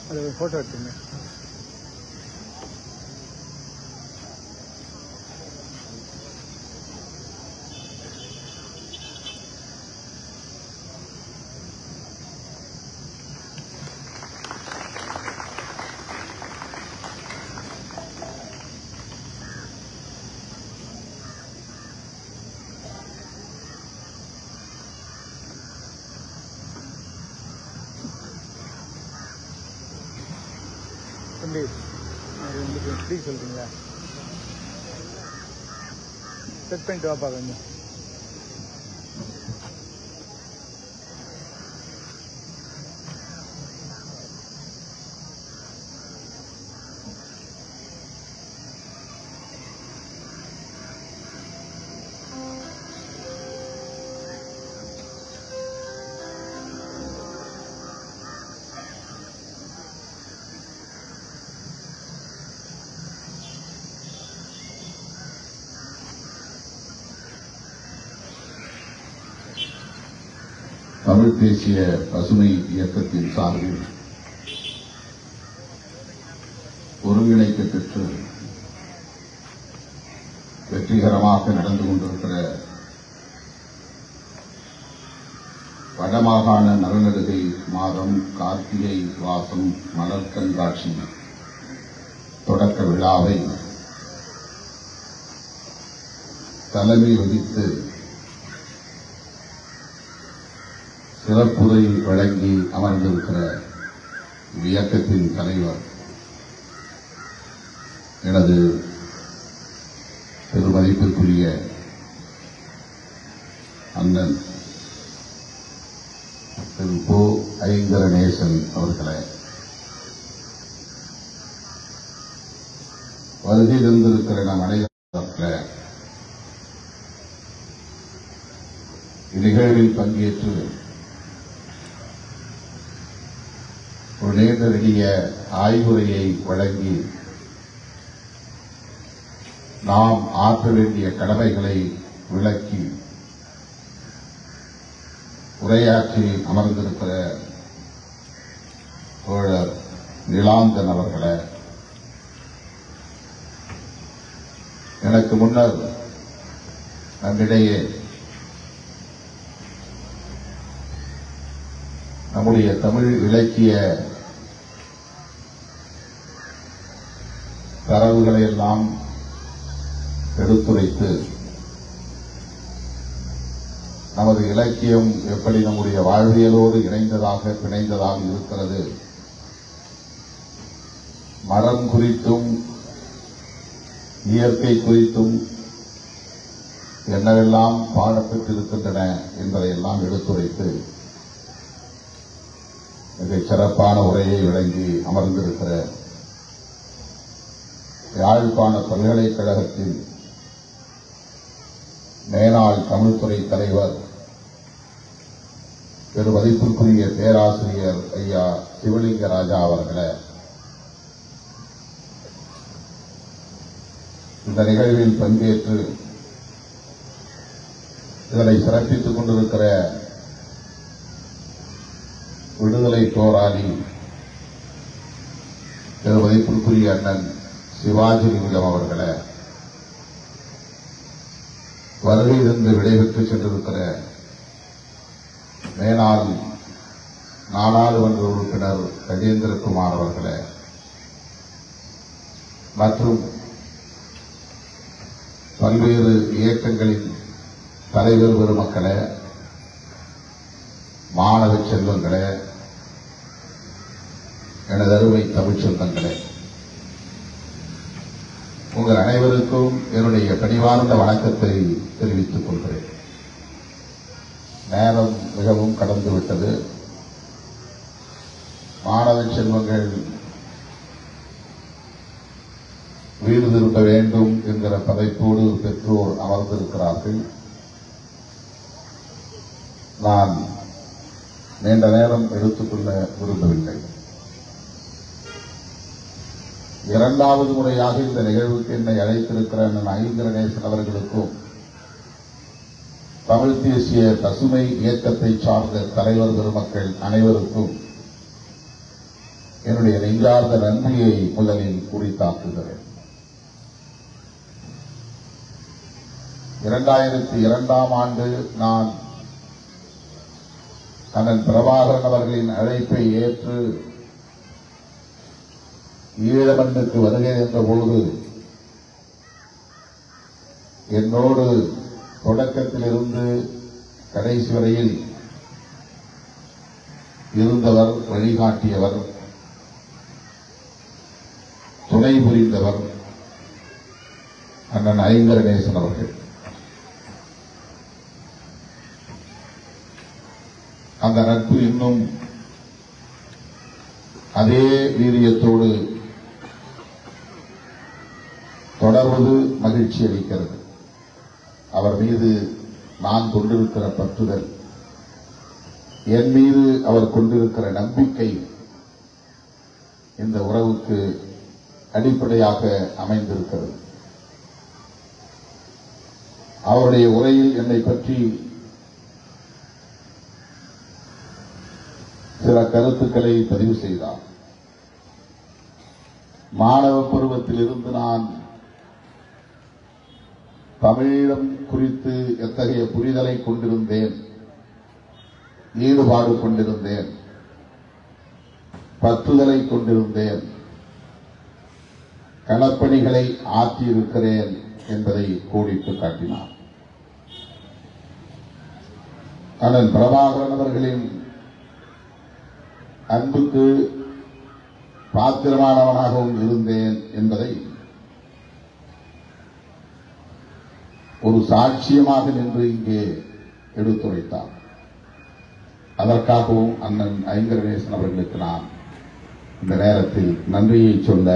அது ஒரு ஃபோட்டோ எடுத்துங்க. தம்பி உங்களுக்கு எப்படி சொல்கிறீங்களா? செக் பண்ணிட்டு வாப்பா கொஞ்சம். தமிழ் தேசிய பசுமை இயக்கத்தின் சார்பில் ஒருங்கிணைக்க பெற்று வெற்றிகரமாக நடந்து கொண்டிருக்கிற வடமாகாண நலனடுகை மாதம் கார்த்திகை வாசம் மலர் கண்காட்சி தொடக்க விழாவை தலைமை வகித்து சிறப்புரை வழங்கி அமர்ந்திருக்கிற இயக்கத்தின் தலைவர் எனது பெருமதிப்பிற்குரிய அண்ணன் திரு போ ஐங்கரநேசன் அவர்களே, வருகை தந்திருக்கிற நம் அனைவர்களே, இந்நிகழ்வில் பங்கேற்று ஒரு நேரடிய ஆய்வுரையை வழங்கி நாம் ஆற்ற வேண்டிய கடமைகளை விளக்கி உரையாற்றி அமர்ந்திருக்கிற தோழர் நிலாந்தன் அவர்களே, எனக்கு முன்னர் நம்மிடையே நம்முடைய தமிழ் இலக்கிய தரவுகளை எல்லாம் எடுத்துரைத்து நமது இலக்கியம் எப்படி நம்முடைய வாழ்வியலோடு இணைந்ததாக பிணைந்ததாக இருக்கிறது, மரம் குறித்தும் இயற்கை குறித்தும் என்னவெல்லாம் பாடப்பட்டிருக்கின்றன என்பதையெல்லாம் எடுத்துரைத்து மிகச் சிறப்பான உரையை வழங்கி அமர்ந்திருக்கிற யாழ்ப்பாண பல்கலைக்கழகத்தின் மேனாள் தமிழ்துறை தலைவர் பெருமதிப்பிற்குரிய பேராசிரியர் ஐயா சிவலிங்கராஜா அவர்களே, இந்த நிகழ்வில் பங்கேற்று இதனை சிறப்பித்துக் கொண்டிருக்கிற விடுதலை போராளி பெருமதிப்பிற்குரிய அண்ணன் சிவாஜி லிங்கம் அவர்களே, வருகையிலிருந்து விடைபெற்று சென்றிருக்கிற மேனாள் நாடாளுமன்ற உறுப்பினர் கஜேந்திரகுமார் அவர்களே, மற்றும் பல்வேறு இயக்கங்களின் தலைவர் பெருமக்களே, மாணவ செல்வங்களே, எனது அருமை தமிழ் சொந்தங்களே, உங்கள் அனைவருக்கும் என்னுடைய பணிவார்ந்த வணக்கத்தை தெரிவித்துக் கொள்கிறேன். நேரம் மிகவும் கடந்துவிட்டது. மாணவ செல்வங்கள் வீடு திரும்ப வேண்டும் என்கிற பதைப்போடு பெற்றோர் அமர்ந்திருக்கிறார்கள். நான் நீண்ட நேரம் எடுத்துக்கொள்ள விரும்பவில்லை. இரண்டாவது முறையாக இந்த நிகழ்வுக்கு என்னை அழைத்திருக்கிற ஐங்கரநேசன் அவர்களுக்கும் தமிழ் தேசிய பசுமை இயக்கத்தை சார்ந்த தலைவர் பெருமக்கள் அனைவருக்கும் என்னுடைய நெஞ்சார்ந்த நன்றியை முதலில் குறித்தாக்குகிறேன். 2002ஆம் ஆண்டு நான் அண்ணன் பிரபாகரன் அவர்களின் அழைப்பை ஏற்று ஈழமண்ணுக்கு வருகை என்ற பொழுது என்னோடு தொடக்கத்திலிருந்து கடைசி வரையில் இருந்தவர், வழிகாட்டியவர், துணை புரிந்தவர் அண்ணன் ஐங்கரநேசன் அவர்கள். அந்த நட்பு இன்னும் அதே வீரியத்தோடு தொடர்வது மகிழ்ச்சி அளிக்கிறது. அவர் மீது நான் கொண்டிருக்கிற பற்றுதல், என் மீது அவர் கொண்டிருக்கிற நம்பிக்கை இந்த உறவுக்கு அடிப்படையாக அமைந்திருக்கிறது. அவருடைய உரையில் என்னை பற்றி சில கருத்துக்களை பதிவு செய்தார். மாணவ பருவத்திலிருந்து நான் தமிழீழம் குறித்து எத்தகைய புரிதலை கொண்டிருந்தேன், ஈடுபாடு கொண்டிருந்தேன், பற்றுதலை கொண்டிருந்தேன், களப்பணிகளை ஆற்றியிருக்கிறேன் என்பதை கோடிட்டு காட்டினார். அண்ணன் பிரபாகரன் அவர்களின் அன்புக்கு பாத்திரமானவனாகவும் இருந்தேன் என்பதை ஒரு சாட்சியமாக நின்று இங்கே எடுத்துரைத்தார். அதற்காகவும் அண்ணன் ஐங்கரநேசன் அவர்களுக்கு நான் இந்த நேரத்தில் நன்றியை சொல்ல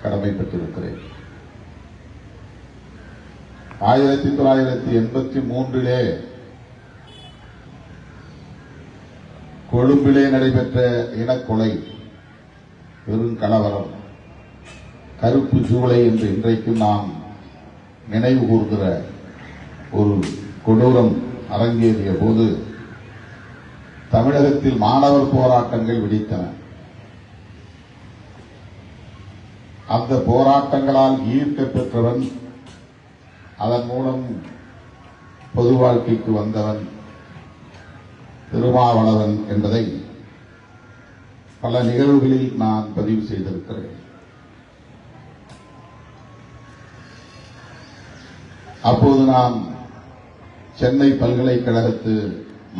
கடமைப்பட்டிருக்கிறேன். 1983 கொழும்பிலே நடைபெற்ற இனக்கொலை, பெருங்கலவரம், கருப்பு ஜூலை என்று இன்றைக்கும் நாம் நினைவு கூர்கிற ஒரு கொடூரம் அரங்கேறிய போது தமிழகத்தில் மாணவர் போராட்டங்கள் வெடித்தன. அந்த போராட்டங்களால் ஈர்க்க பெற்றவன், அதன் மூலம் பொது வாழ்க்கைக்கு வந்தவன் திருமாவளவன் என்பதை பல நிகழ்வுகளில் நான் பதிவு செய்திருக்கிறேன். அப்போது நான் சென்னை பல்கலைக்கழகத்து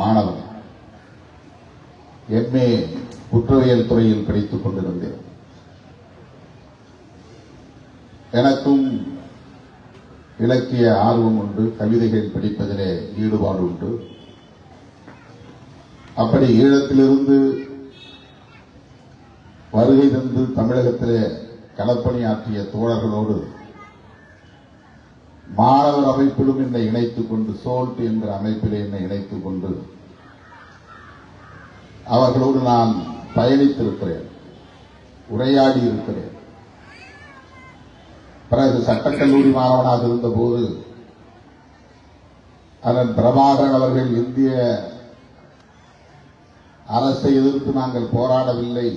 மாணவன், MA குற்றவியல் துறையில் படித்துக் கொண்டிருந்தேன். எனக்கும் இலக்கிய ஆர்வம் உண்டு, கவிதைகள் படிப்பதிலே ஈடுபாடு உண்டு. அப்படி ஈழத்திலிருந்து வருகை தந்து தமிழகத்திலே களப்பணியாற்றிய தோழர்களோடு மாணவர் அமைப்பிலும் என்னை இணைத்துக் கொண்டு, சோல்ட் என்ற அமைப்பிலே என்னை இணைத்துக் கொண்டு அவர்களோடு நான் பயணித்திருக்கிறேன், உரையாடி இருக்கிறேன். பிறகு சட்டக்கல்லூரி மாணவனாக இருந்தபோது அதன் பிரபாகரன் அவர்கள் இந்திய அரசை எதிர்த்து நாங்கள் போராடவில்லை,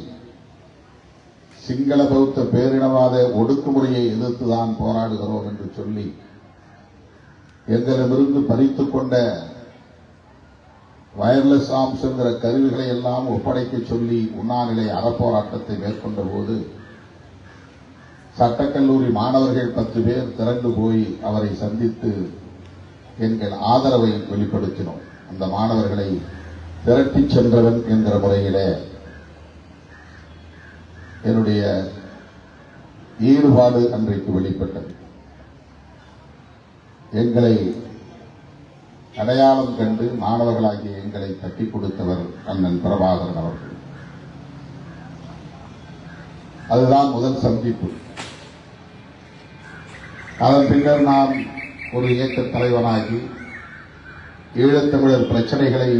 சிங்கள பௌத்த பேரினவாத ஒடுக்குமுறையை எதிர்த்துதான் போராடுகிறோம் என்று சொல்லி எங்களிடமிருந்து பறித்துக் கொண்ட வயர்லெஸ் ஆர்ம்ஸ் என்கிற கருவிகளை எல்லாம் ஒப்படைக்க சொல்லி உண்ணாநிலை அறப்போராட்டத்தை மேற்கொண்ட போது சட்டக்கல்லூரி மாணவர்கள் 10 பேர் திரண்டு போய் அவரை சந்தித்து எங்கள் ஆதரவை வெளிப்படுத்தினோம். அந்த மாணவர்களை திரட்டிச் சென்றவன் என்கிற முறையிலே என்னுடைய ஈடுபாடு அன்றைக்கு வெளிப்பட்டது. எங்களை அடையாளம் கண்டு மாணவர்களாகிய எங்களை தட்டிக் கொடுத்தவர் அண்ணன் பிரபாகரன் அவர்கள். அதுதான் முதல் சந்திப்பு. அதன் பின்னர் நான் ஒரு இயக்க தலைவனாகி ஈழத்தமிழர் பிரச்சனைகளை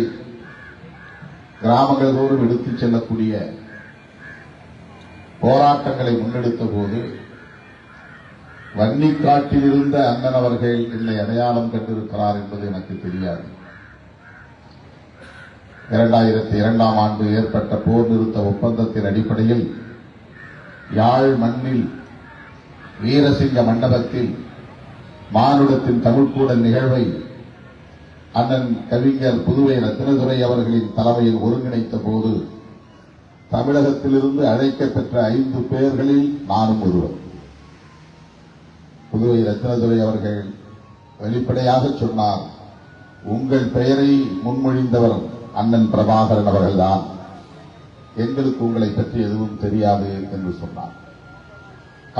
கிராமங்கள் தோறும் எடுத்துச் செல்லக்கூடிய போராட்டங்களை முன்னெடுத்த போது வன்னிக்காட்டில் இருந்த அண்ணன் அவர்கள் என்னை அடையாளம் கண்டிருக்கிறார் என்பது எனக்கு தெரியாது. 2002ஆம் ஆண்டு ஏற்பட்ட போர் நிறுத்த ஒப்பந்தத்தின் அடிப்படையில் யாழ் மண்ணில் வீரசிங்க மண்டபத்தில் மானுடத்தின் தமிழ்க்கூடல் நிகழ்வை அண்ணன் கவிஞர் புதுவை ரத்தினதுரை அவர்களின் தலைமையில் ஒருங்கிணைத்த போது தமிழகத்திலிருந்து அழைக்கப்பெற்ற 5 பேர்களில் நானும் ஒருவர். புதுவை ரத்தினதுரை அவர்கள் வெளிப்படையாக சொன்னார், உங்கள் பெயரை முன்மொழிந்தவர் அண்ணன் பிரபாகரன் அவர்கள்தான், எங்களுக்கு உங்களை பற்றி எதுவும் தெரியாது என்று சொன்னார்.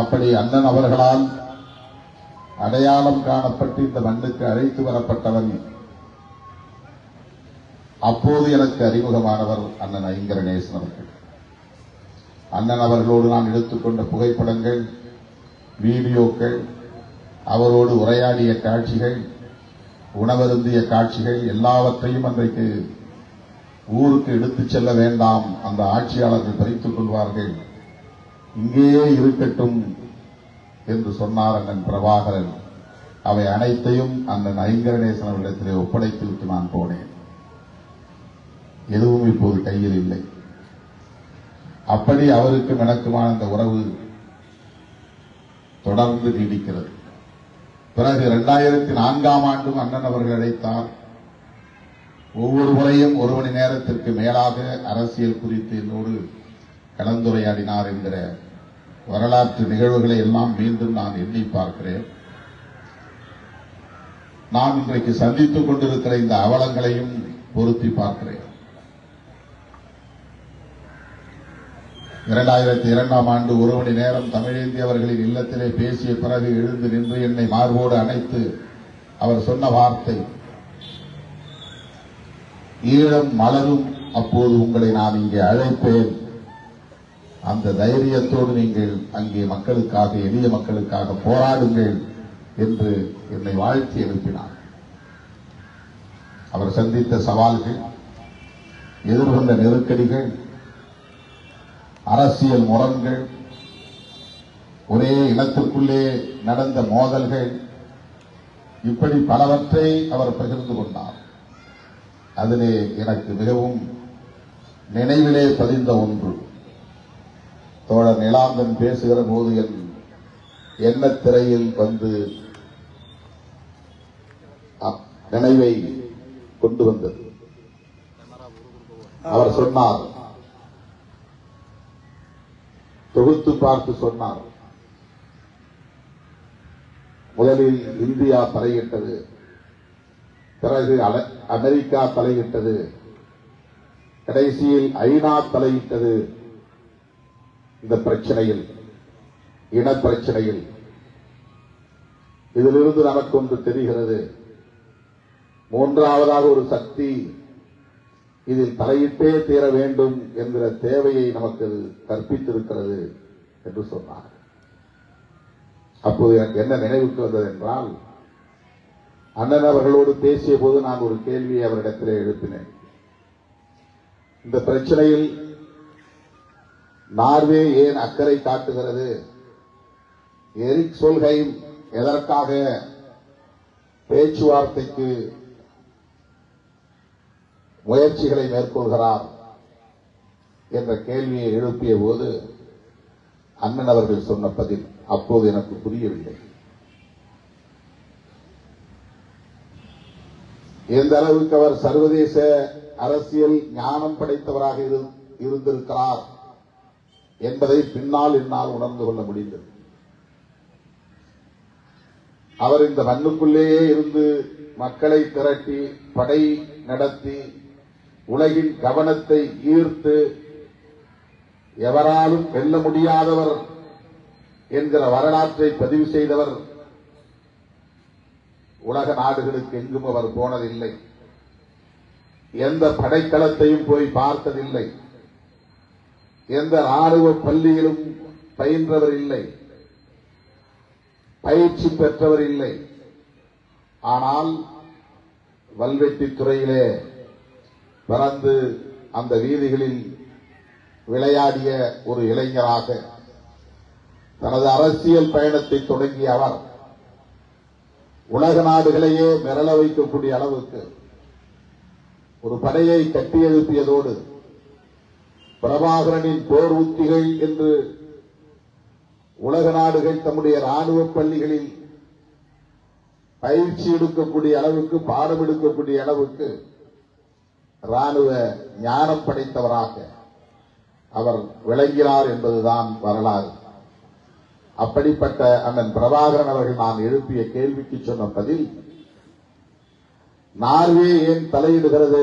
அப்படி அண்ணன் அவர்களால் அடையாளம் காணப்பட்டு இந்த மண்ணுக்கு அழைத்து வரப்பட்டவன் அப்போது எனக்கு அறிமுகமானவர் அண்ணன் ஐங்கரநேசன் அவர்கள். அண்ணன் அவர்களோடு நான் எடுத்துக்கொண்ட புகைப்படங்கள், வீடியோக்கள், அவரோடு உரையாடிய காட்சிகள், உணவருந்திய காட்சிகள் எல்லாவற்றையும் அன்றைக்கு ஊருக்கு எடுத்துச் செல்ல வேண்டாம், அந்த ஆட்சியாளர்கள் பறித்துக் கொள்வார்கள், இங்கேயே இருக்கட்டும் என்று சொன்னார் அண்ணன் பிரபாகரன். அவை அனைத்தையும் அண்ணன் ஐங்கரநேசன் அவர்களிடத்திலே ஒப்படைத்துவிட்டு நான் போனேன். எதுவும் இப்போது கையில் இல்லை. அப்படி அவருக்கும் எனக்குமான அந்த உறவு தொடர்ந்து நீடிக்கிறது. பிறகு 2004ஆம் ஆண்டும் அண்ணன் அவர்கள் அழைத்தார். ஒவ்வொரு முறையும் 1 மணி நேரத்திற்கு மேலாக அரசியல் குறித்து என்னோடு கலந்துரையாடினார் என்கிற வரலாற்று நிகழ்வுகளை எல்லாம் மீண்டும் நான் எண்ணி பார்க்கிறேன். நான் இன்றைக்கு சந்தித்துக் கொண்டிருக்கிற இந்த அவலங்களையும் பொருத்தி பார்க்கிறேன். 2002ஆம் ஆண்டு 1 மணி நேரம் தமிழேந்தி அவர்களின் இல்லத்திலே பேசிய பிறகு எழுந்து நின்று என்னை மார்போடு அணைத்து அவர் சொன்ன வார்த்தை, ஈழம் மலரும் அப்போது உங்களை நான் இங்கே அழைப்பேன், அந்த தைரியத்தோடு நீங்கள் அங்கே மக்களுக்காக, எளிய மக்களுக்காக போராடுங்கள் என்று என்னை வாழ்த்தி எழுப்பினார். அவர் சந்தித்த சவால்கள், எதிர்கொண்ட நெருக்கடிகள், அரசியல் முரண்கள், ஒரே இனத்திற்குள்ளே நடந்த மோதல்கள், இப்படி பலவற்றை அவர் பகிர்ந்து கொண்டார். அதிலே எனக்கு மிகவும் நினைவிலே பதிந்த ஒன்று, தோழர் நிலாந்தன் பேசுகிற போது என் எண்ணத் திரையில் வந்து நினைவை கொண்டு வந்தது. அவர் சொன்னார், தொகுத்து பார்த்து சொன்னார், முதலில் இந்தியா தலையிட்டது, பிறகு அமெரிக்கா தலையிட்டது, கடைசியில் ஐநா தலையிட்டது. இந்த பிரச்சனையில், இனப்பிரச்சனையில் இதிலிருந்து நமக்கு ஒன்று தெரிகிறது, மூன்றாவதாக ஒரு சக்தி இதில் தலையிட்டே தீர வேண்டும் என்கிற தேவையை நமக்கு கற்பித்திருக்கிறது என்று சொன்னார். அப்போது எனக்கு என்ன நினைவுக்கு வந்தது என்றால், அண்ணன் அவர்களோடு பேசிய போது நான் ஒரு கேள்வியை அவரிடத்திலே எழுப்பினேன். இந்த பிரச்சனையில் நார்வே ஏன் அக்கறை காட்டுகிறது? எரிக் சோல்ஹெய்ம் எதற்காக பேச்சுவார்த்தைக்கு முயற்சிகளை மேற்கொள்கிறார் என்ற கேள்வியை எழுப்பிய போது அண்ணன் அவர்கள் சொன்ன பதில் அப்போது எனக்கு புரியவில்லை. எந்த அளவுக்கு அவர் சர்வதேச அரசியல் ஞானம் படைத்தவராக இருந்திருக்கிறார் என்பதை பின்னால் என்னால் உணர்ந்து கொள்ள முடிந்தது. அவர் இந்த மண்ணுக்குள்ளேயே இருந்து மக்களை திரட்டி படை நடத்தி உலகின் கவனத்தை ஈர்த்து எவராலும் வெல்ல முடியாதவர் என்கிற வரலாற்றை பதிவு செய்தவர். உலக நாடுகளுக்கு எங்கும் அவர் போனதில்லை, எந்த படைக்களத்தையும் போய் பார்த்ததில்லை, எந்த ராணுவ பள்ளியிலும் பயின்றவர் இல்லை, பயிற்சி பெற்றவர் இல்லை. ஆனால் வல்வெட்டி துறையிலே பிறந்து அந்த வீதிகளில் விளையாடிய ஒரு இளைஞராக தனது அரசியல் பயணத்தை தொடங்கிய அவர் உலக நாடுகளையே மிரள வைக்கக்கூடிய அளவுக்கு ஒரு படையை கட்டியெழுப்பியதோடு பிரபாகரனின் போர் உத்திகள் என்று உலக நாடுகள் தம்முடைய ராணுவ பள்ளிகளில் பயிற்சி எடுக்கக்கூடிய அளவுக்கு, பாடம் எடுக்கக்கூடிய அளவுக்கு ராணுவ ஞானம் படைத்தவராக அவர் விளங்கினார் என்பதுதான் வரலாறு. அப்படிப்பட்ட அண்ணன் பிரபாகரன் அவர்கள் நான் எழுப்பிய கேள்விக்கு சொன்ன பதில், நார்வே ஏன் தலையிடுகிறது,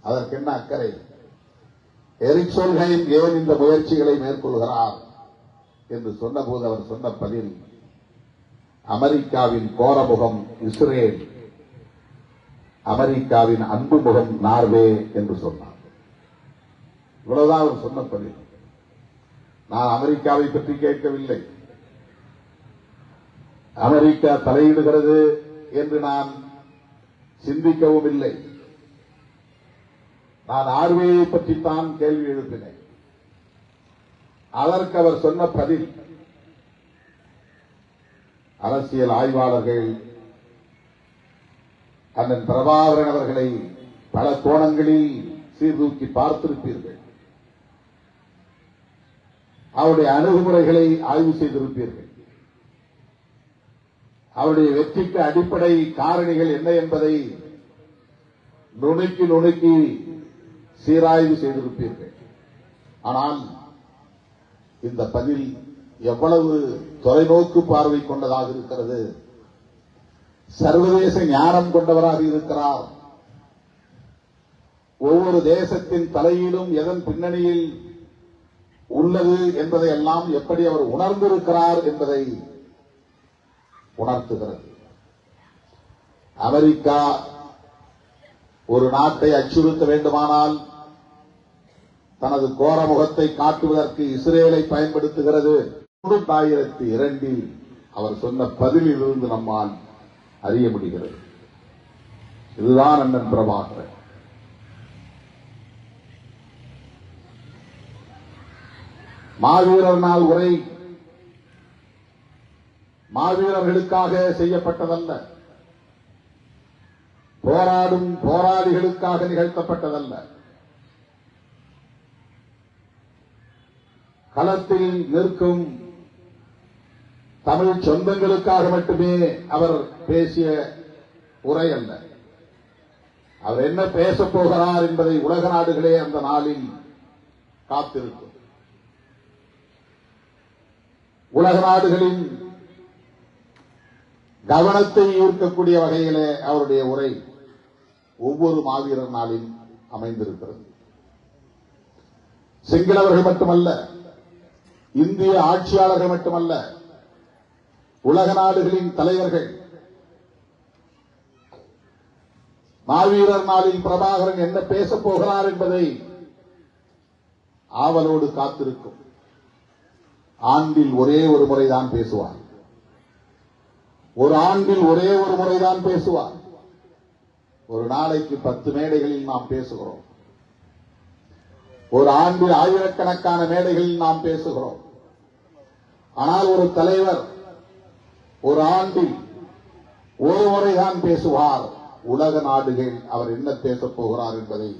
அதற்கு என்ன அக்கறை, எரிக் சோல்ஹெய்ம் ஏன் இந்த முயற்சிகளை மேற்கொள்கிறார் என்று சொன்னபோது அவர் சொன்ன பதில், அமெரிக்காவின் கோரமுகம் இஸ்ரேல், அமெரிக்காவின் அன்பு முகம் நார்வே என்று சொன்னார். இவ்வளவுதான் அவர் சொன்ன பதில். நான் அமெரிக்காவை பற்றி கேட்கவில்லை. அமெரிக்கா தலையிடுகிறது என்று நான் சிந்திக்கவும் இல்லை. நான் நார்வேயை பற்றித்தான் கேள்வி எழுப்பினேன். அதற்கு அவர் சொன்ன பதில், அரசியல் ஆய்வாளர்கள் அண்ணன் பிரபாகரன் அவர்களை பல கோணங்களில் சீர்தூக்கி பார்த்திருப்பீர்கள். அவருடைய அணுகுமுறைகளை ஆய்வு செய்திருப்பீர்கள். அவருடைய வெற்றிக்கு அடிப்படை காரணிகள் என்ன என்பதை நுணுக்கி நுணுக்கி சீராய்வு செய்திருப்பீர்கள். ஆனால் இந்த பதில் எவ்வளவு தொலைநோக்கு பார்வை கொண்டதாக இருக்கிறது, சர்வதேச ஞானம் கொண்டவராக இருக்கிறார். ஒவ்வொரு தேசத்தின் தலையிலும் எதன் பின்னணியில் உள்ளது என்பதை எல்லாம் எப்படி அவர் உணர்ந்திருக்கிறார் என்பதை உணர்த்துகிறது. அமெரிக்கா ஒரு நாட்டை அச்சுறுத்த வேண்டுமானால் தனது கோர முகத்தை காட்டுவதற்கு இஸ்ரேலை பயன்படுத்துகிறது. 2002 அவர் சொன்ன பதிலில் இருந்து நம்மால் அறிய முடிகிறது. இதுதான் அண்ணன் பிரபாகரன். மாவீரர் நாள் உரை மாவீரர்களுக்காக செய்யப்பட்டதல்ல, போராடும் போராளிகளுக்காக நிகழ்த்தப்பட்டதல்ல. களத்தில் நிற்கும் தமிழ் சொந்தங்களுக்காக மட்டுமே அவர் பேசிய உரை அல்ல. அவர் என்ன பேசப் போகிறார் என்பதை உலக நாடுகளே அந்த நாளில் காத்திருக்கும். உலக நாடுகளின் கவனத்தை ஈர்க்கக்கூடிய வகையிலே அவருடைய உரை ஒவ்வொரு மாவீரர் நாளில் அமைந்திருக்கிறது. சிங்களவர்கள் மட்டுமல்ல, இந்திய ஆட்சியாளர்கள் மட்டுமல்ல, உலக நாடுகளின் தலைவர்கள் மாவீரர் நாளில் பிரபாகரன் என்ன பேசப் போகிறார் என்பதை ஆவலோடு காத்திருக்கும். ஆண்டில் ஒரே ஒரு முறைதான் பேசுவார். ஒரு ஆண்டில் ஒரே ஒரு முறைதான் பேசுவார். ஒரு நாளைக்கு 10 மேடைகளில் நாம் பேசுகிறோம். ஒரு ஆண்டில் ஆயிரக்கணக்கான மேடைகளில் நாம் பேசுகிறோம். ஆனால் ஒரு தலைவர் ஒரு ஆண்டில் ஒரு முறைதான் பேசுவார். உலக நாடுகள் அவர் என்ன பேசப் போகிறார் என்பதை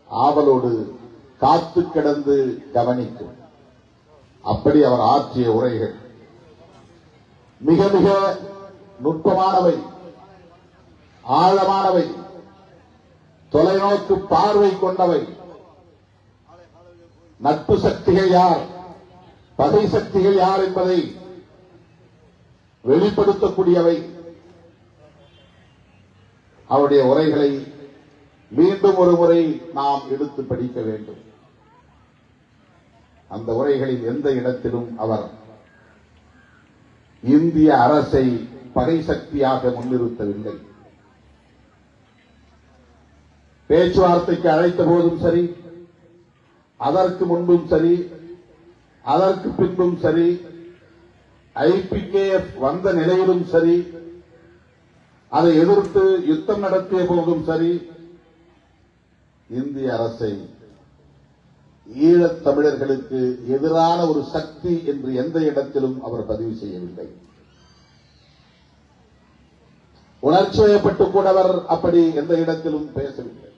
ஆவலோடு காத்து கிடந்து கவனிக்கும். அப்படி அவர் ஆற்றிய உரைகள் மிக மிக நுட்பமானவை, ஆழமானவை, தொலைநோக்கு பார்வை கொண்டவை. நட்பு சக்திகள் யார், பகை சக்திகள் யார் என்பதை வெளிப்படுத்தக்கூடியவை. அவருடைய உரைகளை மீண்டும் ஒரு முறை நாம் எடுத்து படிக்க வேண்டும். அந்த உரைகளில் எந்த இடத்திலும் அவர் இந்திய அரசை பகை சக்தியாக முன்னிறுத்தவில்லை. பேச்சுவார்த்தைக்கு அழைத்த போதும் சரி, அதற்கு முன்பும் சரி, அதற்கு பின்பும் சரி, IPKF வந்த நிலையிலும் சரி, அதை எதிர்த்து யுத்தம் நடத்திய போதும் சரி, இந்திய அரசை ஈழத் தமிழர்களுக்கு எதிரான ஒரு சக்தி என்று எந்த இடத்திலும் அவர் பதிவு செய்யவில்லை. உணர்ச்சி வயப்பட்டு கூட அவர் அப்படி எந்த இடத்திலும் பேசவில்லை.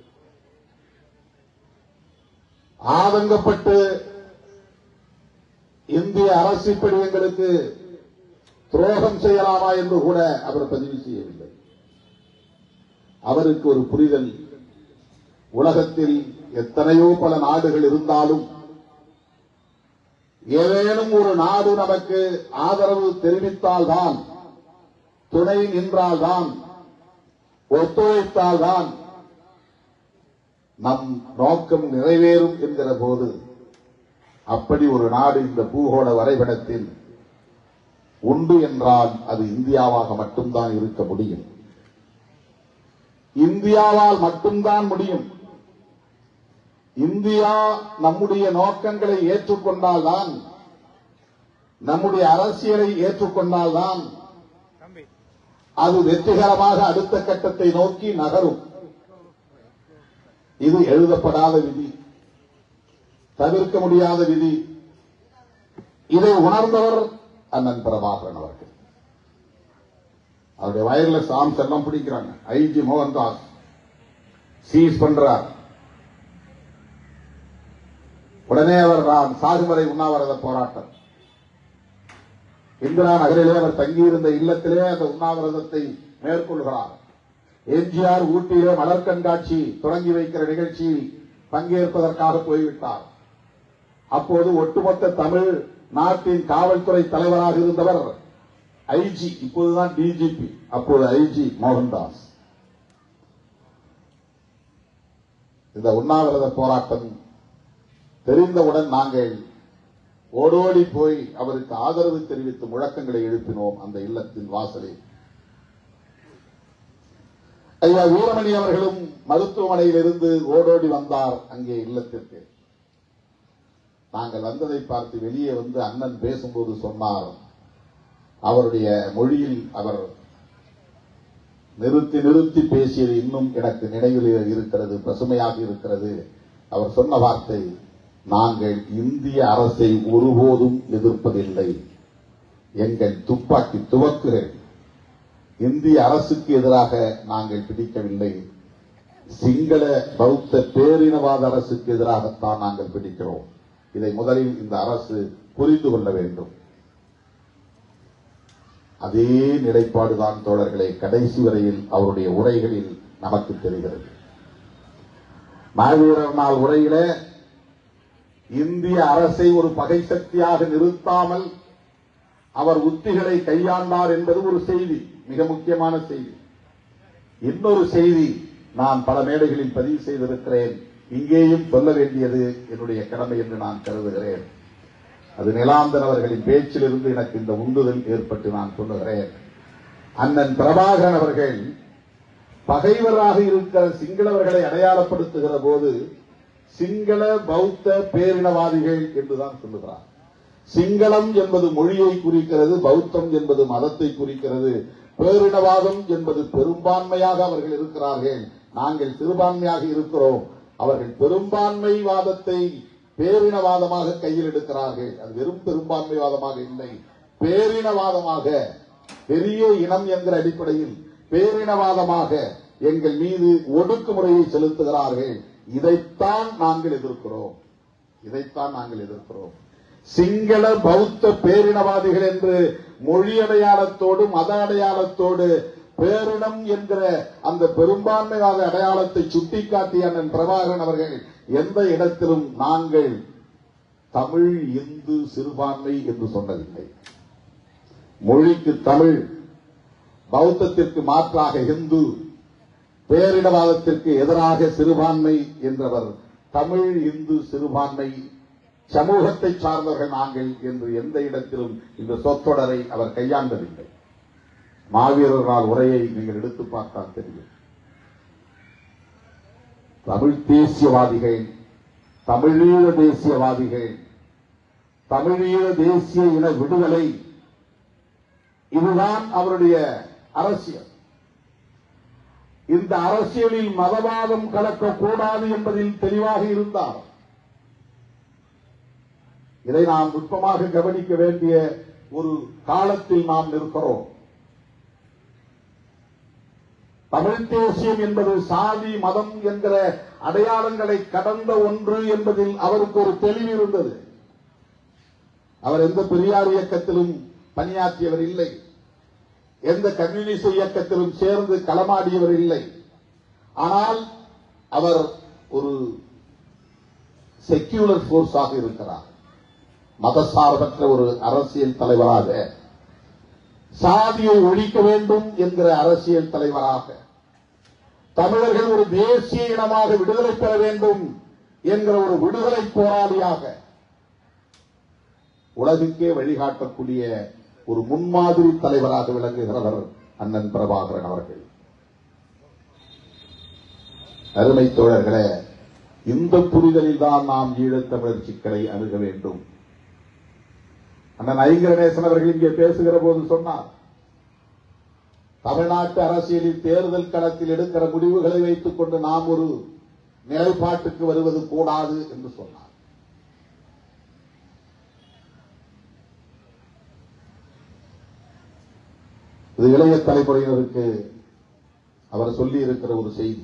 ஆதங்கப்பட்டு இந்திய அரசு இப்படி எங்களுக்கு துரோகம் செய்யலாமா என்று கூட அவர் பதிவு செய்யவில்லை. அவருக்கு ஒரு புரிதல், உலகத்தில் எத்தனையோ பல நாடுகள் இருந்தாலும் ஏதேனும் ஒரு நாடு நமக்கு ஆதரவு தெரிவித்தால்தான், துணை நின்றால்தான், ஒத்துழைத்தால்தான் நம் நோக்கம் நிறைவேறும் என்கிற போது அப்படி ஒரு நாடு இந்த பூகோள வரைபடத்தில் உண்டு என்றால் அது இந்தியாவாக மட்டும்தான் இருக்க முடியும். இந்தியாவால் மட்டும்தான் முடியும். இந்தியா நம்முடைய நோக்கங்களை ஏற்றுக்கொண்டால்தான், நம்முடைய அரசியலை ஏற்றுக்கொண்டால்தான் அது வெற்றிகரமாக அடுத்த கட்டத்தை நோக்கி நகரும். இது எழுதப்படாத விதி, தவிர்க்க முடியாத விதி. இதை உணர்ந்தவர் அண்ணன் பிரபாகரன் அவர்கள். அவருடைய வயர்லெஸ் ஆர்ம்ஸ் எல்லாம் பிடிக்கிறாங்க. ஐஜி மோகன்தாஸ் சீஸ் பண்றார். உடனே அவர் சாகுவரை உண்ணாவிரத போராட்டம், இந்திரா நகரிலே அவர் தங்கியிருந்த இல்லத்திலே அந்த உண்ணாவிரதத்தை மேற்கொள்கிறார். எம்ஜிஆர் ஊட்டியிலே மலர் கண்காட்சி தொடங்கி வைக்கிற நிகழ்ச்சியில் பங்கேற்பதற்காக போய்விட்டார். அப்போது ஒட்டுமொத்த தமிழ் நாட்டின் காவல்துறை தலைவராக இருந்தவர் ஐஜி, இப்போதுதான் டிஜிபி, அப்போது ஐஜி மோகன்தாஸ். இந்த உண்ணாவிரத போராட்டம் தெரிந்தவுடன் நாங்கள் ஓடோடி போய் அவருக்கு ஆதரவு தெரிவித்து முழக்கங்களை எழுப்பினோம் அந்த இல்லத்தின் வாசலில். ஐயா வீரமணி அவர்களும் மருத்துவமனையில் இருந்து ஓடோடி வந்தார் அங்கே இல்லத்திற்கு. நாங்கள் வந்ததை பார்த்து வெளியே வந்து அண்ணன் பேசும்போது சொன்னார், அவருடைய மொழியில் அவர் நிறுத்தி நிறுத்தி பேசியது இன்னும் எனக்கு நினைவில் இருக்கிறது, பசுமையாக இருக்கிறது. அவர் சொன்ன வார்த்தை, நாங்கள் இந்திய அரசை ஒருபோதும் எதிர்ப்பதில்லை, எங்கள் துப்பாக்கி துவக்குகிறேன். இந்திய அரசுக்கு எதிராக நாங்கள் பிடிக்கவில்லை, சிங்கள பௌத்த பேரினவாத அரசுக்கு எதிராகத்தான் நாங்கள் பிடிக்கிறோம். இதை முதலில் இந்த அரசு புரிந்து கொள்ள வேண்டும். அதே நிலைப்பாடுதான் தோழர்களே கடைசி வரையில் அவருடைய உரைகளில் நமக்கு தெரிகிறது. மாவீரர் நாள் உரையில இந்திய அரசை ஒரு பகை சக்தியாக நிறுத்தாமல் அவர் உத்திகளை கையாண்டார் என்பது ஒரு செய்தி, மிக முக்கியமான செய்தி. இன்னொரு செய்தி நான் பல மேடைகளில் பதிவு செய்திருக்கிறேன், இங்கேயும் சொல்ல வேண்டியது என்னுடைய கடமை என்று நான் கருதுகிறேன். அது நிலாந்தன் அவர்களின் பேச்சிலிருந்து எனக்கு இந்த உந்துதல் ஏற்பட்டு நான் சொல்லுகிறேன். அண்ணன் பிரபாகரன் அவர்கள் பகைவராக இருக்கிற சிங்களவர்களை அடையாளப்படுத்துகிற போது சிங்கள பௌத்த பேரினவாதிகள் என்றுதான் சொல்லுகிறார். சிங்களம் என்பது மொழியை குறிக்கிறது, பௌத்தம் என்பது மதத்தை குறிக்கிறது, பேரினவாதம் என்பது பெரும்பான்மையாக அவர்கள் இருக்கிறார்கள், நாங்கள் சிறுபான்மையாக இருக்கிறோம். அவர்கள் பெரும்பான்மைவாதத்தை பேரினவாதமாக கையில் எடுக்கிறார்கள். அது வெறும் பெரும்பான்மைவாதமாக இல்லை, பேரினவாதமாக, பெரிய இனம் என்கிற அடிப்படையில் பேரினவாதமாக எங்கள் மீது ஒடுக்குமுறையை செலுத்துகிறார்கள். இதைத்தான் நாங்கள் எதிர்க்கிறோம், இதைத்தான் நாங்கள் எதிர்க்கிறோம். சிங்கள பௌத்த பேரினவாதிகள் என்று மொழி அடையாளத்தோடு மத அடையாளத்தோடு பேரினம் என்கிற அந்த பெரும்பான்மைவாத அடையாளத்தை சுட்டிக்காட்டிய அண்ணன் பிரபாகரன் அவர்கள் எந்த இடத்திலும் நாங்கள் தமிழ் இந்து சிறுபான்மை என்று சொன்னதில்லை. மொழிக்கு தமிழ், பௌத்தத்திற்கு மாற்றாக இந்து, பேரினவாதத்திற்கு எதிராக சிறுபான்மை என்றவர் தமிழ் இந்து சிறுபான்மை சமூகத்தை சார்ந்தவர்கள் நாங்கள் என்று எந்த இடத்திலும் இந்த சொற்றொடரை அவர் கையாண்டதில்லை. மாவீரர் நாள் உரையை நீங்கள் எடுத்து பார்த்தால் தெரியும். தமிழ் தேசியவாதிகள், தமிழீழ தேசியவாதிகள், தமிழீழ தேசிய இன விடுதலை, இதுதான் அவருடைய அரசியல். இந்த அரசியலில் மதவாதம் கலக்கக்கூடாது என்பதில் தெளிவாக இருந்தார். இதை நாம் நுட்பமாக கவனிக்க வேண்டிய ஒரு காலத்தில் நாம் நிற்கிறோம். தமிழ் தேசியம் என்பது சாதி மதம் என்கிற அடையாளங்களை கடந்த ஒன்று என்பதில் அவருக்கு ஒரு தெளிவு இருந்தது. அவர் எந்த பெரியார் இயக்கத்திலும் பணியாற்றியவர் இல்லை, எந்த கம்யூனிஸ்ட் இயக்கத்திலும் சேர்ந்து களமாடியவர் இல்லை. ஆனால் அவர் ஒரு செக்யூலர் போர்ஸாக இருக்கிறார். மதசார்பற்ற ஒரு அரசியல் தலைவராக, சாதியை ஒழிக்க வேண்டும் என்கிற அரசியல் தலைவராக, தமிழர்கள் ஒரு தேசிய இனமாக விடுதலை பெற வேண்டும் என்கிற ஒரு விடுதலை போராளியாக, உலகுக்கே வழிகாட்டக்கூடிய ஒரு முன்மாதிரி தலைவராக விளங்குகிறவர் அண்ணன் பிரபாகரன் அவர்கள். அருமை தோழர்களே, இந்த புரிதலில் தான் நாம் ஈழத்தமிழர் சிக்கலை அணுக வேண்டும். அண்ணன் ஐங்கரநேசன் அவர்கள் இங்கே பேசுகிற போது சொன்னார், தமிழ்நாட்டு அரசியலில் தேர்தல் களத்தில் எடுக்கிற முடிவுகளை வைத்துக் கொண்டு நாம் ஒரு நிலைப்பாட்டுக்கு வருவது கூடாது என்று சொன்னார். இது இளைய தலைமுறையினருக்கு அவர் சொல்லி இருக்கிற ஒரு செய்தி.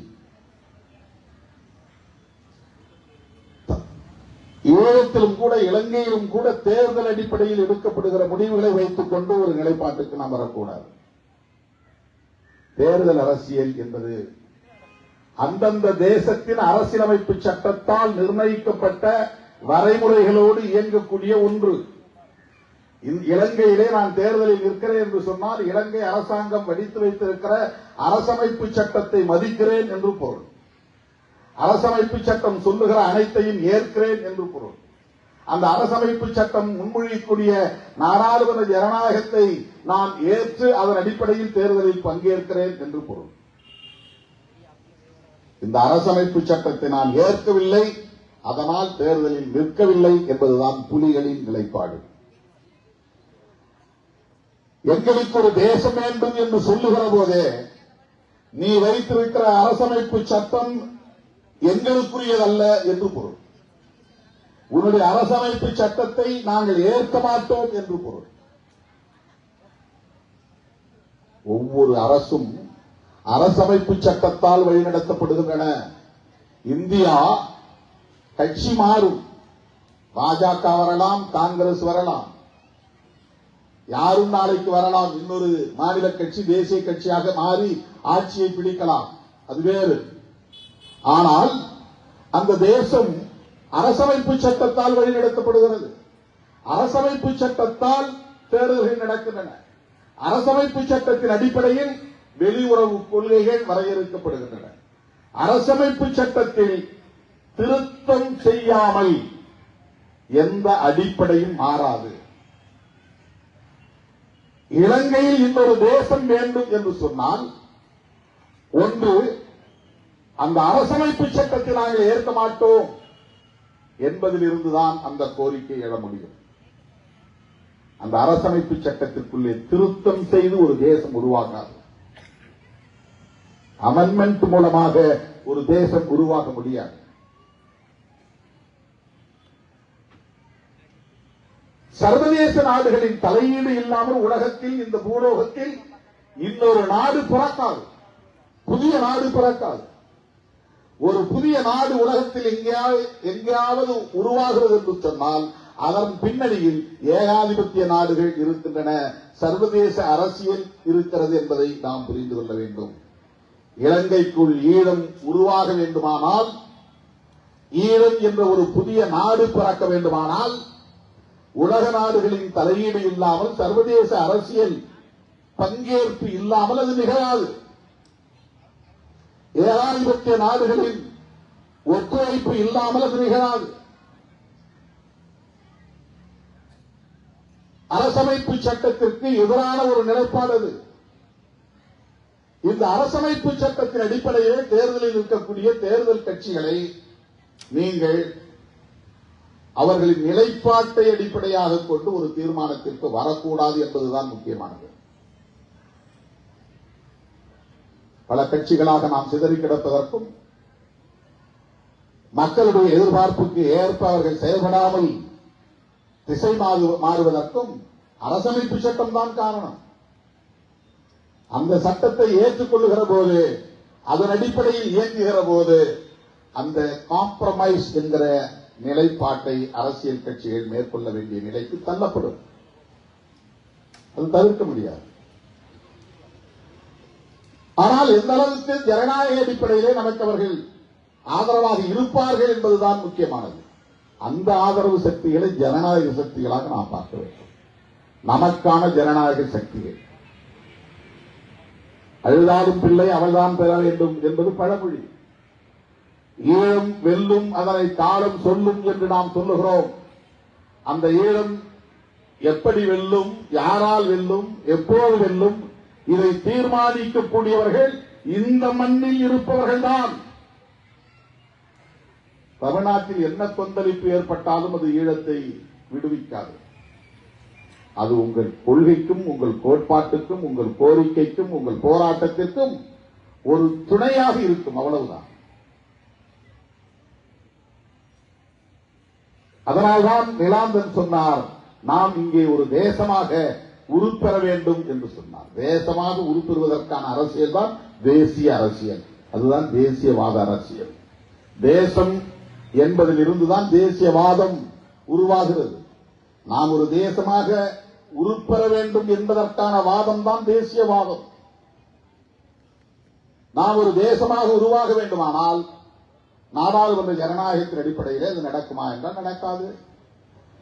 ஈழத்திலும் கூட இலங்கையிலும் கூட தேர்தல் அடிப்படையில் எடுக்கப்படுகிற முடிவுகளை வைத்துக் கொண்டு ஒரு நிலைப்பாட்டுக்கு நாம் வரக்கூடாது. தேர்தல் அரசியல் என்பது அந்தந்த தேசத்தின் அரசியலமைப்பு சட்டத்தால் நிர்ணயிக்கப்பட்ட வரைமுறைகளோடு இயங்கக்கூடிய ஒன்று. இலங்கையிலே நான் தேர்தலில் இருக்கிறேன் என்று சொன்னால் இலங்கை அரசாங்கம் வடித்து வைத்திருக்கிற அரசமைப்பு சட்டத்தை மதிக்கிறேன் என்று பொருள். அரசமைப்பு சட்டம் சொல்லுகிற அனைத்தையும் ஏற்கிறேன் என்று பொருள். அந்த அரசமைப்பு சட்டம் முன்மொழியக்கூடிய நாடாளுமன்ற ஜனநாயகத்தை நான் ஏற்று அதன் அடிப்படையில் தேர்தலில் பங்கேற்கிறேன் என்று பொருள். இந்த அரசமைப்பு சட்டத்தை நான் ஏற்கவில்லை, அதனால் தேர்தலில் நிற்கவில்லை என்பதுதான் புலிகளின் நிலைப்பாடு. எங்களுக்கு ஒரு தேசம் வேண்டும் என்று சொல்லுகிற போதே நீ வைத்திருக்கிற அரசமைப்பு சட்டம் எங்களுக்குரியதல்ல என்று பொருள். உன்னுடைய அரசமைப்பு சட்டத்தை நாங்கள் ஏற்க மாட்டோம் என்று பொருள். ஒவ்வொரு அரசும் அரசமைப்பு சட்டத்தால் வழிநடத்தப்படுகின்றன. இந்தியா கட்சி மாறும், பாஜக வரலாம், காங்கிரஸ் வரலாம், யாரும் நாளைக்கு வரலாம், இன்னொரு மாநில கட்சி தேசிய கட்சியாக மாறி ஆட்சியை பிடிக்கலாம், அது வேறு. ஆனால் அந்த தேசம் அரசமைப்பு சட்டத்தால் வழிநடத்தப்படுகிறது. அரசமைப்பு சட்டத்தால் தேர்தல்கள் நடக்கின்றன. அரசமைப்பு சட்டத்தின் அடிப்படையில் வெளியுறவு கொள்கைகள் வரையறுக்கப்படுகின்றன. அரசமைப்பு சட்டத்தில் திருத்தம் செய்யாமல் எந்த அடிப்படையும் மாறாது. இலங்கையில் இன்னொரு தேசம் வேண்டும் என்று சொன்னால் ஒன்று அந்த அரசமைப்பு சட்டத்தை நாங்கள் ஏற்க மாட்டோம் என்பதில் இருந்துதான் அந்த கோரிக்கை எழ முடியும். அந்த அரசமைப்பு சட்டத்திற்குள்ளே திருத்தம் செய்து ஒரு தேசம் உருவாகாது. அமெண்ட்மெண்ட் மூலமாக ஒரு தேசம் உருவாக முடியாது. சர்வதேச நாடுகளின் தலையீடு இல்லாமல் உலகத்தில் இந்த பூலோகத்தில் இன்னொரு நாடு பிறக்காது, புதிய நாடு பிறக்காது. ஒரு புதிய நாடு உலகத்தில் எங்கேயாவது உருவாகிறது என்று சொன்னால் அதன் பின்னணியில் ஏகாதிபத்திய நாடுகள் இருக்கின்றன, சர்வதேச அரசியல் இருக்கிறது என்பதை நாம் புரிந்து கொள்ள வேண்டும். இலங்கைக்குள் ஈழம் உருவாக வேண்டுமானால், ஈழம் என்ற ஒரு புதிய நாடு பிறக்க வேண்டுமானால் உலக நாடுகளின் தலையீடு இல்லாமல், சர்வதேச அரசியல் பங்கேற்பு இல்லாமல் அது நிகழாது. ஏகாதிபத்திய நாடுகளின் ஒத்துழைப்பு இல்லாமல் அது நிகழாது. அரசமைப்பு சட்டத்திற்கு எதிரான ஒரு நிலைப்பாடு அது. இந்த அரசமைப்பு சட்டத்தின் அடிப்படையில் தேர்தலில் இருக்கக்கூடிய தேர்தல் கட்சிகளை நீங்கள் அவர்களின் நிலைப்பாட்டை அடிப்படையாக கொண்டு ஒரு தீர்மானத்திற்கு வரக்கூடாது என்பதுதான் முக்கியமானது. பல கட்சிகளாக நாம் சிதறி கிடப்பதற்கும், மக்களுடைய எதிர்பார்ப்புக்கு ஏற்ப அவர்கள் செயல்படாமல் திசை மாறுவதற்கும் அரசமைப்பு சட்டம் தான் காரணம். அந்த சட்டத்தை ஏற்றுக்கொள்ளுகிற போது, அதன் அடிப்படையில் இயங்குகிற போது, அந்த காம்ப்ரமைஸ் என்கிற நிலைப்பாட்டை அரசியல் கட்சிகள் மேற்கொள்ள வேண்டிய நிலைக்கு தள்ளப்படும். அது தவிர்க்க முடியாது. ஆனால் எந்த அளவுக்கு ஜனநாயக அடிப்படையிலே நமக்கு அவர்கள் ஆதரவாக இருப்பார்கள் என்பதுதான் முக்கியமானது. அந்த ஆதரவு சக்திகளை ஜனநாயக சக்திகளாக நாம் பார்க்க வேண்டும். நமக்கான ஜனநாயக சக்திகள். அழுதாலும் பிள்ளை அவள்தான் பெற வேண்டும் என்பது பழமொழி. ஈழம் வெல்லும், அதனை காலம் சொல்லும் என்று நாம் சொல்லுகிறோம். அந்த ஈழம் எப்படி வெல்லும், யாரால் வெல்லும், எப்போது வெல்லும், இதை தீர்மானிக்கக்கூடியவர்கள் இந்த மண்ணில் இருப்பவர்கள் தான். தமிழ்நாட்டில் என்ன கொந்தளிப்பு ஏற்பட்டாலும் அது ஈழத்தை விடுவிக்காது. அது உங்கள் கொள்கைக்கும், உங்கள் கோட்பாட்டுக்கும், உங்கள் கோரிக்கைக்கும், உங்கள் போராட்டத்திற்கும் ஒரு துணையாக இருக்கும். அவ்வளவுதான். அதனால்தான் நிலாந்தன் சொன்னார், நாம் இங்கே ஒரு தேசமாக உருப்பெற வேண்டும் என்று சொன்னார். தேசமாக உருப்பெறுவதற்கான அரசியல் தான் தேசிய அரசியல். அதுதான் தேசியவாத அரசியல். தேசம் என்பதில் இருந்துதான் தேசியவாதம் உருவாகிறது. நாம் ஒரு தேசமாக உருப்பெற வேண்டும் என்பதற்கான வாதம் தான் தேசியவாதம். நாம் ஒரு தேசமாக உருவாக வேண்டுமானால் நாடாளுமன்ற ஜனநாயகத்தின் அடிப்படையிலே அது நடக்குமா என்றால் நடக்காது.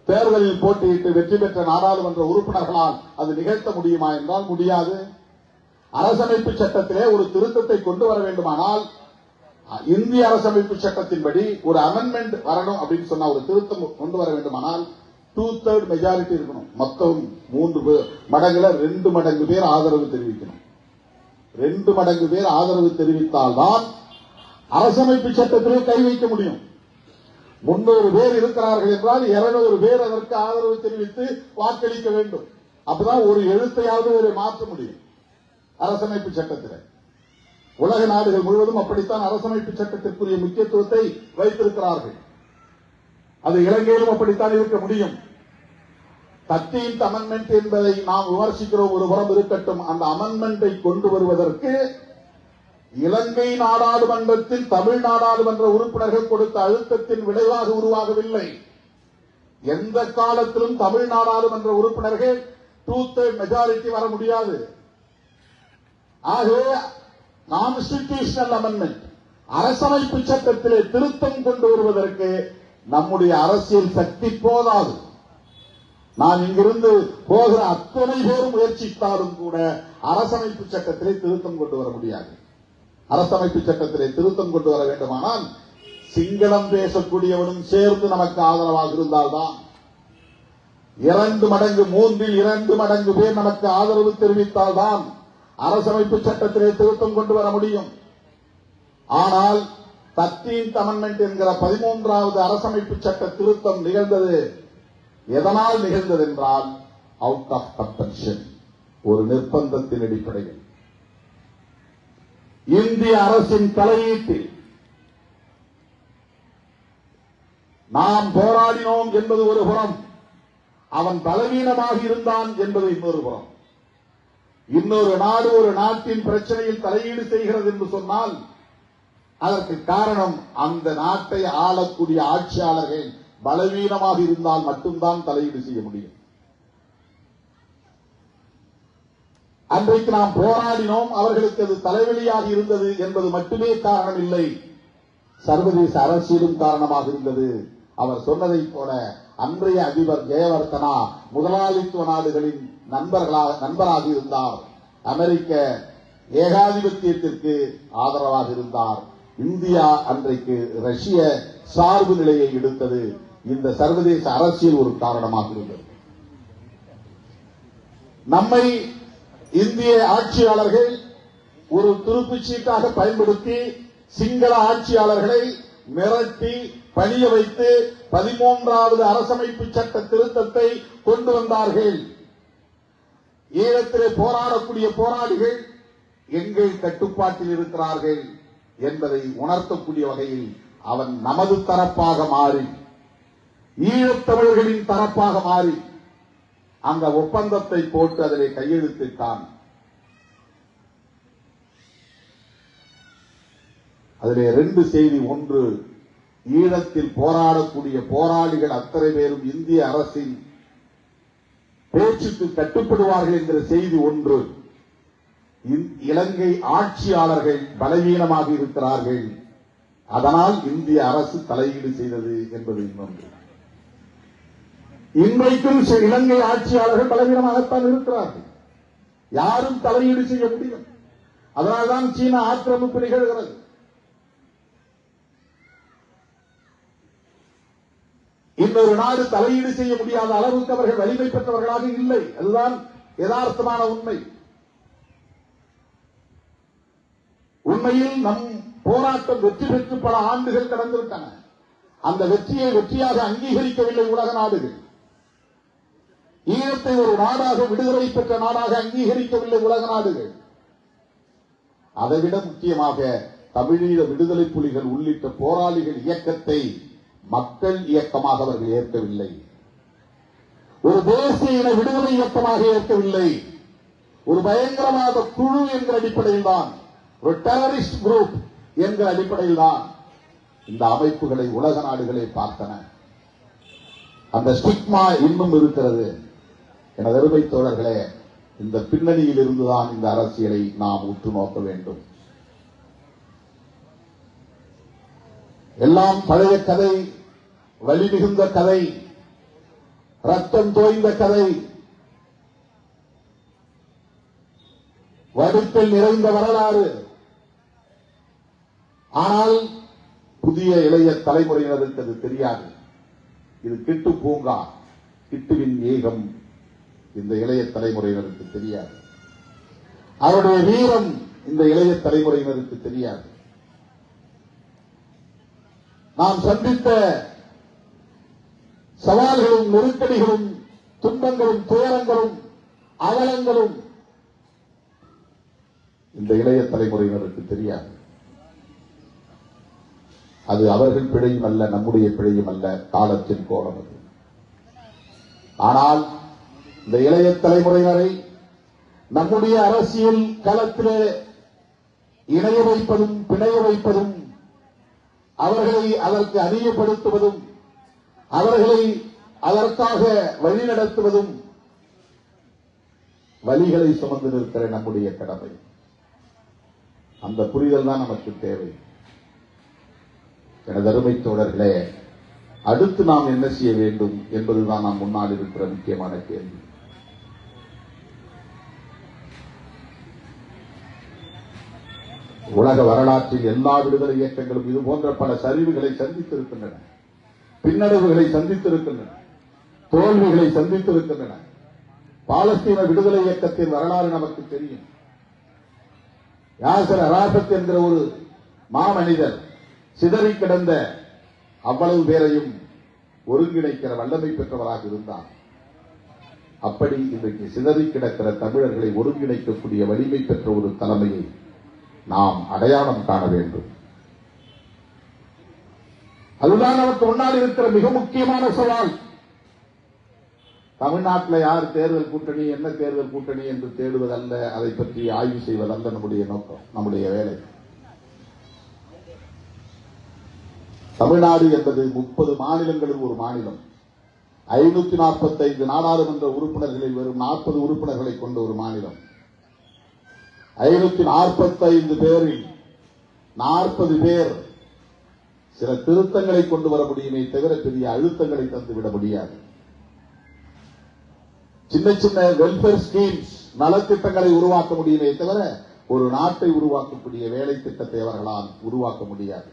தேர்தலில் போட்டியிட்டு வெற்றி பெற்ற நாடாளுமன்ற உறுப்பினர்களால் அது நிகழ்த்த முடியுமா என்றால் முடியாது. அரசமைப்பு சட்டத்திலே ஒரு திருத்தத்தை கொண்டு வர வேண்டுமானால் இந்திய அரசமைப்பு சட்டத்தின்படி ஒரு அமெண்ட்மெண்ட் வரணும் அப்படின்னு சொன்னா, ஒரு திருத்தம் கொண்டு வர வேண்டுமானால் 2/3 மெஜாரிட்டி இருக்கணும். மொத்தம் 3 மடங்குல 2 மடங்கு பேர் ஆதரவு தெரிவிக்கணும். 2 மடங்கு பேர் ஆதரவு தெரிவித்தால்தான் அரசமைப்பு சட்டத்திலே கை வைக்க முடியும். 300 பேர் இருக்கிறார்கள் என்றால் 200 பேர் அதற்கு ஆதரவு தெரிவித்து வாக்களிக்க வேண்டும். அப்பதான் ஒரு எழுத்தையாவது மாற்ற முடியும் அரசமைப்பு சட்டத்தில். உலக நாடுகள் முழுவதும் அப்படித்தான் அரசமைப்பு சட்டத்திற்குரிய முக்கியத்துவத்தை வைத்திருக்கிறார்கள். அது இலங்கையிலும் அப்படித்தான் இருக்க முடியும். 13th அமெண்ட்மெண்ட் என்பதை நாம் விமர்சிக்கிறோம், ஒரு புறம் இருக்கட்டும். அந்த அமெண்ட்மெண்டை கொண்டு வருவதற்கு இலங்கை நாடாளுமன்றத்தில் தமிழ் நாடாளுமன்ற உறுப்பினர்கள் கொடுத்த அழுத்தத்தின் விளைவாக உருவாகவில்லை. எந்த காலத்திலும் தமிழ் நாடாளுமன்ற உறுப்பினர்கள் 2/3 மெஜாரிட்டி வர முடியாது. ஆகவே கான்ஸ்டிடியூஷனல் அமெண்ட்மெண்ட், அரசமைப்பு சட்டத்திலே திருத்தம் கொண்டு வருவதற்கு நம்முடைய அரசியல் சக்தி போதாது. நான் இங்கிருந்து போகிற அத்தனை பேரும் முயற்சித்தாலும் கூட அரசமைப்பு சட்டத்திலே திருத்தம் கொண்டு வர முடியாது. அரசமைப்பு சட்டத்திலே திருத்தம் கொண்டு வர வேண்டுமானால் சிங்களம் பேசக்கூடியவனும் சேர்ந்து நமக்கு ஆதரவாக இருந்தால்தான், 2 மடங்கு 3 2 மடங்கு பேர் நமக்கு ஆதரவு தெரிவித்தால்தான் அரசமைப்பு சட்டத்திலே திருத்தம் கொண்டு வர முடியும். ஆனால் 13th அமெண்ட்மெண்ட் என்கிற 13வது அரசமைப்பு சட்ட திருத்தம் நிகழ்ந்தது எதனால் நிகழ்ந்தது என்றால் அவுட் ஆஃப் கம்பல்ஷன், ஒரு நிர்பந்தத்தின் அடிப்படையில். இந்திய அரசின் தலையீட்டில் நாம் போராடினோம் என்பது ஒரு புறம், அவன் பலவீனமாக இருந்தான் என்பது இன்னொரு புறம். இன்னொரு நாடு ஒரு நாட்டின் பிரச்சனையில் தலையீடு செய்கிறது என்று சொன்னால் அதற்கு காரணம் அந்த நாட்டை ஆளக்கூடிய ஆட்சியாளர்கள் பலவீனமாக இருந்தால் மட்டும்தான் தலையீடு செய்ய முடியும். அன்றைக்கு நாம் போராடினோம், அவர்களுக்கு அது தலைவலியாக இருந்தது என்பது மட்டுமே காரணம் இல்லை, சர்வதேச அரசியலும் காரணமாக இருந்தது. அவர் சொன்னதைப் போல அன்றைய அதிபர் ஜெயவர்தனா முதலாளித்துவ நாடுகளின் நண்பராக இருந்தார். அமெரிக்க ஏகாதிபத்தியத்திற்கு ஆதரவாக இருந்தார். இந்தியா அன்றைக்கு ரஷ்ய சார்பு நிலையை எடுத்தது. இந்த சர்வதேச அரசியல் ஒரு காரணமாக இருந்தது. நம்மை இந்திய ஆட்சியாளர்கள் ஒரு துருப்புச்சீட்டாக பயன்படுத்தி சிங்கள ஆட்சியாளர்களை மிரட்டி பணிய வைத்து 13வது அரசமைப்பு சட்ட திருத்தத்தை கொண்டு வந்தார்கள். ஈழத்திலே போராடக்கூடிய போராளிகள் எங்கள் கட்டுப்பாட்டில் இருக்கிறார்கள் என்பதை உணர்த்தக்கூடிய வகையில் அவன் நமது தரப்பாக மாறி ஈழத்தமிழர்களின் தரப்பாக மாறி அந்த ஒப்பந்தத்தை போட்டு அதிலே கையெழுத்திட்டான். அதிலே 2 செய்தி. ஒன்று, ஈழத்தில் போராடக்கூடிய போராளிகள் அத்தனை பேரும் இந்திய அரசின் பேச்சுக்கு கட்டுப்படுவார்கள் என்கிற செய்தி ஒன்று. இலங்கை ஆட்சியாளர்கள் பலவீனமாக இருக்கிறார்கள், அதனால் இந்திய அரசு தலையீடு செய்தது என்பது இன்னொன்று. இன்றைக்கும் இலங்கை ஆட்சியாளர்கள் பலவீனமாகத்தான் இருக்கிறார்கள், யாரும் தலையீடு செய்ய முடியும். அதனால்தான் சீனா ஆக்கிரமிப்பு நிகழ்கிறது. இன்னொரு நாடு தலையீடு செய்ய முடியாத அளவுக்கு அவர்கள் வலிமை பெற்றவர்களாக இல்லை. அதுதான் யதார்த்தமான உண்மை. உண்மையில் நம் போராட்டம் வெற்றி பெற்று பல ஆண்டுகள் கடந்துவிட்டன. அந்த வெற்றியை வெற்றியாக அங்கீகரிக்கவில்லை உலக நாடுகள். ஈழத்தை ஒரு நாடாக, விடுதலை பெற்ற நாடாக அங்கீகரிக்கவில்லை உலக நாடுகள். அதைவிட முக்கியமாக தமிழீழ விடுதலை புலிகள் உள்ளிட்ட போராளிகள் இயக்கத்தை மக்கள் இயக்கமாக அவர்கள் ஏற்கவில்லை. ஒரு தேசிய இன விடுதலை இயக்கமாக ஏற்கவில்லை. ஒரு பயங்கரவாத குழு என்கிற அடிப்படையில் தான், ஒரு டெரரிஸ்ட் குரூப் என்கிற அடிப்படையில் தான் இந்த அமைப்புகளை உலக நாடுகளை பார்த்தன. அந்த ஸ்டிக்மா இன்னும் இருக்கிறது. எனது அருமை தோழர்களே, இந்த பின்னணியில் இருந்துதான் இந்த அரசியலை நாம் உற்று நோக்க வேண்டும். எல்லாம் பழைய கதை, வலி மிகுந்த கதை, ரத்தம் தோய்ந்த கதை, வடுப்பில் நிறைந்த வரலாறு. ஆனால் புதிய இளைய தலைமுறையினருக்கு அது தெரியாது. இது கிட்டு பூங்கா, கிட்டுவின் ஏகம் இந்த இளைய தலைமுறையினருக்கு தெரியாது. அவருடைய வீரம் இந்த இளைய தலைமுறையினருக்கு தெரியாது. நாம் சந்தித்த சவால்களும் நெருக்கடிகளும் துன்பங்களும் துயரங்களும் அவலங்களும் இந்த இளைய தலைமுறையினருக்கு தெரியாது. அது அவர்கள் பிழையும் அல்ல, நம்முடைய பிழையும் அல்ல, காலத்தின் கோலம் அது. ஆனால் இந்த இளைய தலைமுறையினரை நம்முடைய அரசியல் களத்திலே இணைய வைப்பதும் பிணைய வைப்பதும், அவர்களை அதற்கு அணியப்படுத்துவதும், அவர்களை அதற்காக வழிநடத்துவதும் வலிகளை சுமந்து நிற்கிற நம்முடைய கடமை. அந்த புரிதல் தான் நமக்கு தேவை. எனது அருமை தோழர்களே, அடுத்து நாம் என்ன செய்ய வேண்டும் என்பதுதான் நாம் முன்னால் இருக்கிற முக்கியமான கேள்வி. உலக வரலாற்றில் எல்லா விடுதலை இயக்கங்களும் இது போன்ற பல சரிவுகளை சந்தித்திருக்கின்றன, பின்னடைவுகளை சந்தித்திருக்கின்றன, தோல்விகளை சந்தித்திருக்கின்றன. பாலஸ்தீன விடுதலை இயக்கத்தின் வரலாறு நமக்கு தெரியும். யாசர் அராஃபத் என்கிற ஒரு மாமனிதர் சிதறி கிடந்த அவ்வளவு பேரையும் ஒருங்கிணைக்கிற வல்லமை பெற்றவராக இருந்தார். அப்படி இன்றைக்கு சிதறி கிடக்கிற தமிழர்களை ஒருங்கிணைக்கக்கூடிய வலிமை பெற்ற ஒரு தலைமையை நாம் அடையாளம் காண வேண்டும். அதுதான் நமக்கு முன்னால் இருக்கிற மிக முக்கியமான சவால். தமிழ்நாட்டில் யார் தேர்தல் கூட்டணி, என்ன தேர்தல் கூட்டணி என்று தேடுவதல்ல, அதை பற்றி ஆய்வு செய்வதல்ல நம்முடைய நோக்கம், நம்முடைய வேலை. தமிழ்நாடு என்பது 30 மாநிலங்களில் ஒரு மாநிலம். 545 நாடாளுமன்ற உறுப்பினர்களில் வெறும் 40 உறுப்பினர்களை கொண்ட ஒரு மாநிலம். 545 பேரில் 40 பேர் சில திருத்தங்களை கொண்டு வர முடியுமே தவிர பெரிய அழுத்தங்களை தந்துவிட முடியாது. சின்ன சின்ன வெல்ஃபேர் ஸ்கீம்ஸ், நலத்திட்டங்களை உருவாக்க முடியுமே தவிர ஒரு நாட்டை உருவாக்கக்கூடிய வேலை திட்டத்தை அவர்களால் உருவாக்க முடியாது.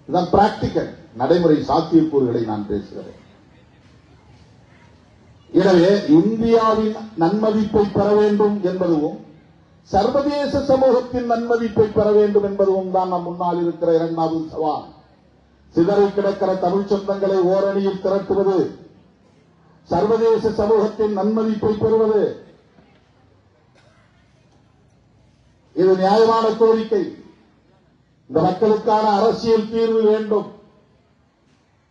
இதுதான் பிராக்டிக்கல், நடைமுறை சாத்தியக்கூறுகளை நான் பேசுகிறேன். எனவே இந்தியாவின் நன்மதிப்பை பெற வேண்டும் என்பதும் சர்வதேச சமூகத்தின் நன்மதிப்பை பெற வேண்டும் என்பதும் தான் நம் முன்னால் இருக்கிற இரண்டாவது சவால். சிதறி கிடக்கிற தமிழ் சொந்தங்களை ஓரணியில் திரட்டுவது, சர்வதேச சமூகத்தின் நன்மதிப்பை பெறுவது, இது நியாயமான கோரிக்கை. இந்த மக்களுக்கான அரசியல் தீர்வு வேண்டும்.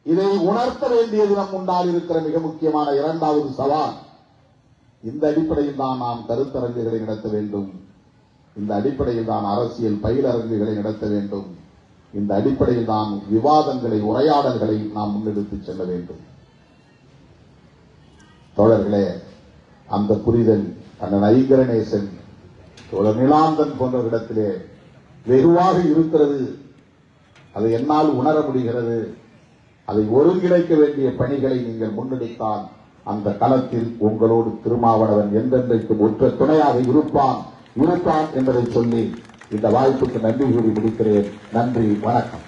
இதை உணர்த்த வேண்டியது நம் முன்னால் இருக்கிற மிக முக்கியமான இரண்டாவது சவால். இந்த அடிப்படையில் தான் நாம் கருத்தரங்குகளை நடத்த வேண்டும். இந்த அடிப்படையில் தான் அரசியல் பயிலரங்குகளை நடத்த வேண்டும். இந்த அடிப்படையில் தான் விவாதங்களை, உரையாடல்களை நாம் முன்னெடுத்துச் செல்ல வேண்டும். தோழர்களே, அந்த புரிதல் அண்ணன் ஐங்கரநேசன், தோழர் நிலாந்தன் போன்றவரிடத்திலே வெகுவாக இருக்கிறது. அதை என்னால் உணர முடிகிறது. அதை ஒருங்கிணைக்க வேண்டிய பணிகளை நீங்கள் முன்னெடுத்தால் அந்த களத்தில் உங்களோடு திருமாவளவன் என்றென்றைக்கும் ஒற்ற துணையாக இருப்பான் என்பதை சொல்லி இந்த வாய்ப்புக்கு நன்றி கூறி முடிக்கிறேன். நன்றி, வணக்கம்.